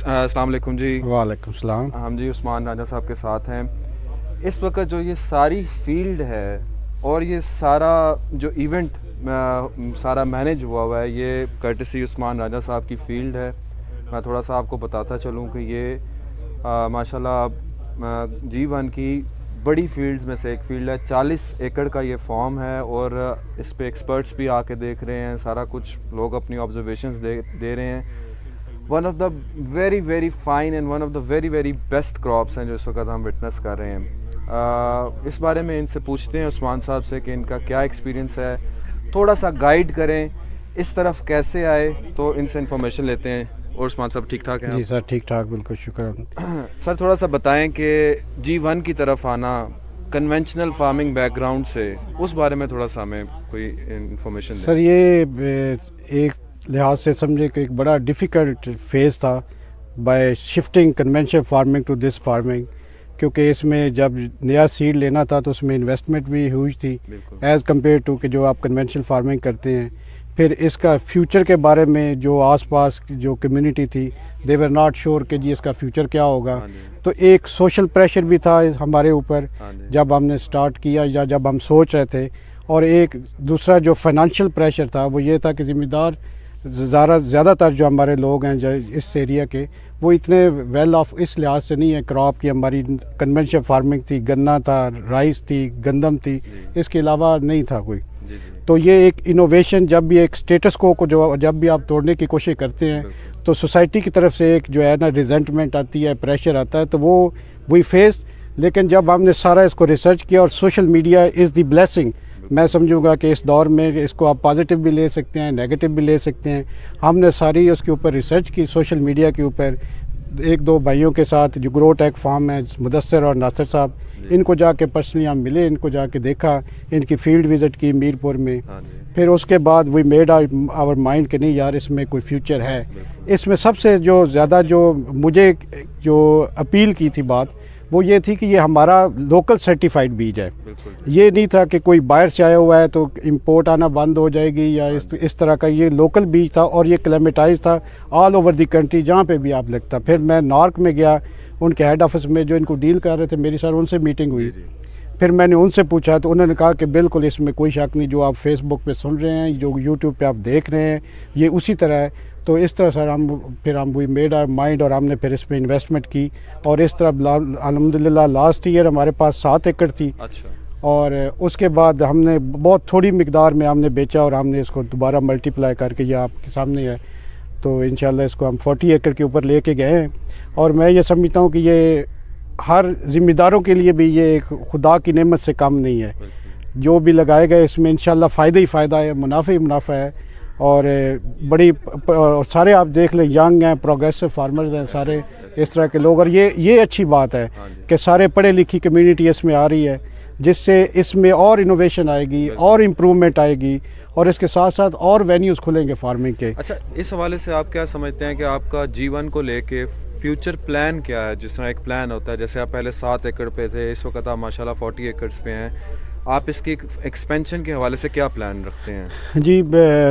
السلام علیکم جی. وعلیکم السلام. ہم جی عثمان راجہ صاحب کے ساتھ ہیں. اس وقت جو یہ ساری فیلڈ ہے اور یہ سارا جو ایونٹ سارا مینیج ہوا ہے یہ کرٹسی عثمان راجہ صاحب کی فیلڈ ہے. میں تھوڑا سا آپ کو بتاتا چلوں کہ یہ ماشاءاللہ G1 کی بڑی فیلڈز میں سے ایک فیلڈ ہے. 40 ایکڑ کا یہ فارم ہے اور اس پہ ایکسپرٹس بھی آ کے دیکھ رہے ہیں. سارا کچھ لوگ اپنی آبزرویشنز دے رہے ہیں. One of the very very fine and one of the very very best crops ہیں جو اس وقت ہم وٹنس کر رہے ہیں. اس بارے میں ان سے پوچھتے ہیں عثمان صاحب سے کہ ان کا کیا ایکسپیرینس ہے, تھوڑا سا گائیڈ کریں اس طرف کیسے آئے, تو ان سے انفارمیشن لیتے ہیں. اور عثمان صاحب ٹھیک ٹھاک ہیں؟ جی سر ٹھیک ٹھاک, بالکل شکر. سر تھوڑا سا بتائیں کہ G1 کی طرف آنا کنونشنل فارمنگ بیک گراؤنڈ سے, اس بارے میں تھوڑا سا ہمیں کوئی انفارمیشن دیں. سر یہ ایک لحاظ سے سمجھے کہ ایک بڑا ڈیفیکلٹ فیز تھا by shifting conventional farming to this farming, کیونکہ اس میں جب نیا سیڈ لینا تھا تو اس میں انویسٹمنٹ بھی ہیوج تھی ایز کمپیئر ٹو کہ جو آپ کنونشنل فارمنگ کرتے ہیں. پھر اس کا فیوچر کے بارے میں جو آس پاس جو کمیونٹی تھی دے ور ناٹ شیور کہ جی اس کا فیوچر کیا ہوگا. تو ایک سوشل پریشر بھی تھا ہمارے اوپر جب ہم نے سٹارٹ کیا یا جب ہم سوچ رہے تھے, اور ایک دوسرا جو فائنانشیل پریشر تھا وہ یہ تھا کہ ذمہ دار زیادہ تر جو ہمارے لوگ ہیں اس ایریا کے وہ اتنے ویل آف اس لحاظ سے نہیں ہے. کراپ کی ہماری کنونشنل فارمنگ تھی, گنا تھا, رائس تھی, گندم تھی, اس کے علاوہ نہیں تھا کوئی. تو یہ ایک انوویشن جب بھی ایک سٹیٹس کو جب بھی آپ توڑنے کی کوشش کرتے ہیں تو سوسائٹی کی طرف سے ایک جو ہے نا ریزنٹمنٹ آتی ہے, پریشر آتا ہے, تو وہ وی فیس. لیکن جب ہم نے سارا اس کو ریسرچ کیا, اور social media is the blessing, میں سمجھوں گا کہ اس دور میں اس کو آپ پازیٹیو بھی لے سکتے ہیں, نیگیٹو بھی لے سکتے ہیں. ہم نے ساری اس کے اوپر ریسرچ کی سوشل میڈیا کے اوپر, ایک دو بھائیوں کے ساتھ جو گرو ٹیک فارم ہے, مدثر اور ناصر صاحب, ان کو جا کے پرسنلی ہم ملے, ان کو جا کے دیکھا, ان کی فیلڈ وزٹ کی میرپور میں. پھر اس کے بعد وی میڈ آور مائنڈ کہ نہیں یار اس میں کوئی فیوچر ہے. اس میں سب سے جو زیادہ جو مجھے جو اپیل کی تھی بات وہ یہ تھی کہ یہ ہمارا لوکل سرٹیفائڈ بیج ہے. یہ نہیں تھا کہ کوئی باہر سے آیا ہوا ہے تو امپورٹ آنا بند ہو جائے گی یا اس طرح کا. یہ لوکل بیج تھا اور یہ کلیمیٹائز تھا آل اوور دی کنٹری جہاں پہ بھی آپ لگتا. پھر میں نارک میں گیا, ان کے ہیڈ آفس میں جو ان کو ڈیل کر رہے تھے میری سر, ان سے میٹنگ ہوئی. پھر میں نے ان سے پوچھا تو انہوں نے کہا کہ بالکل اس میں کوئی شک نہیں, جو آپ فیس بک پہ سن رہے ہیں, جو یوٹیوب پہ آپ دیکھ رہے ہیں, یہ اسی طرح ہے. تو اس طرح سر ہم وی میڈ آر مائنڈ, اور ہم نے پھر اس پہ انویسٹمنٹ کی. اور اس طرح الحمدللہ لاسٹ ایئر ہمارے پاس 7 ایکڑ تھی. اور اس کے بعد ہم نے بہت تھوڑی مقدار میں ہم نے بیچا, اور ہم نے اس کو دوبارہ ملٹیپلائی کر کے یہ آپ کے سامنے ہے. تو انشاءاللہ اس کو ہم 40 ایکڑ کے اوپر لے کے گئے ہیں. اور میں یہ سمجھتا ہوں کہ یہ ہر ذمہ داروں کے لیے بھی یہ ایک خدا کی نعمت سے کم نہیں ہے. جو بھی لگائے گئے اس میں انشاءاللہ فائدہ ہی فائدہ ہے, منافع ہی منافع ہے. اور بڑی سارے آپ دیکھ لیں ینگ ہیں, پروگریسو فارمرز ہیں سارے اس طرح کے لوگ. اور یہ اچھی بات ہے کہ سارے پڑھے لکھی کمیونٹی اس میں آ رہی ہے, جس سے اس میں اور انوویشن آئے گی, اور امپرومنٹ آئے گی, اور اس کے ساتھ ساتھ اور وینیوز کھلیں گے فارمنگ کے. اچھا, اس حوالے سے آپ کیا سمجھتے ہیں کہ آپ کا G1 کو لے کے فیوچر پلان کیا ہے؟ جس طرح ایک پلان ہوتا ہے, جیسے آپ پہلے 7 ایکڑ پہ تھے, اس وقت آپ ماشاءاللہ 40 ایکڑز پہ ہیں, آپ اس کی ایکسپینشن کے حوالے سے کیا پلان رکھتے ہیں؟ جی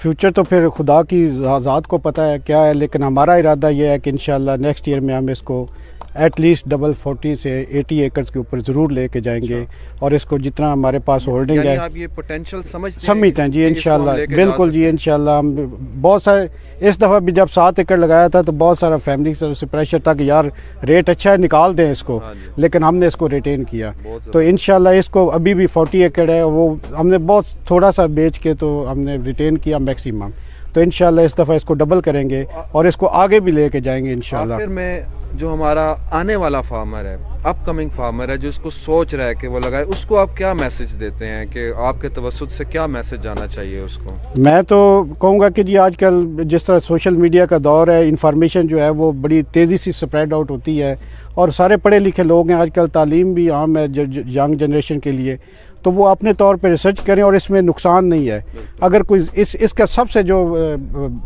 فیوچر تو پھر خدا کی ذات کو پتہ ہے کیا ہے, لیکن ہمارا ارادہ یہ ہے کہ انشاءاللہ نیکسٹ ایئر میں ہم اس کو ایٹ لیسٹ 40 سے 80 ایکڑز کے اوپر ضرور لے کے جائیں گے. اور اس کو جتنا ہمارے پاس ہولڈنگ ہے, آپ یہ پوٹینشیل سمجھتے ہیں جی انشاءاللہ, بالکل جی انشاءاللہ. ہم بہت سارے اس دفعہ بھی جب 7 ایکڑ لگایا تھا تو بہت سارا فیملی سے پریشر تھا کہ یار ریٹ اچھا ہے نکال دیں اس کو, لیکن ہم نے اس کو ریٹین کیا. تو انشاءاللہ اس کو ابھی بھی 40 ایکڑ ہے, وہ ہم نے بہت تھوڑا سا بیچ کے تو ہم نے ریٹین کیا میکسیمم. تو انشاءاللہ اس دفعہ اس کو ڈبل کریں گے اور اس کو آگے بھی لے کے جائیں گے انشاءاللہ. آخر میں جو ہمارا آنے والا فارمر ہے, اپ کمنگ فارمر ہے, جو اس کو سوچ رہا ہے کہ وہ لگائے, اس کو آپ کیا میسج دیتے ہیں کہ آپ کے توسط سے کیا میسج جانا چاہیے اس کو؟ میں تو کہوں گا کہ جی آج کل جس طرح سوشل میڈیا کا دور ہے, انفارمیشن جو ہے وہ بڑی تیزی سے سپریڈ آؤٹ ہوتی ہے, اور سارے پڑھے لکھے لوگ ہیں, آج کل تعلیم بھی عام ہے ینگ جنریشن کے لیے, تو وہ اپنے طور پہ ریسرچ کریں, اور اس میں نقصان نہیں ہے. اگر کوئی اس کا سب سے جو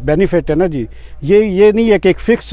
بینیفٹ ہے نا جی, یہ نہیں ہے کہ ایک فکس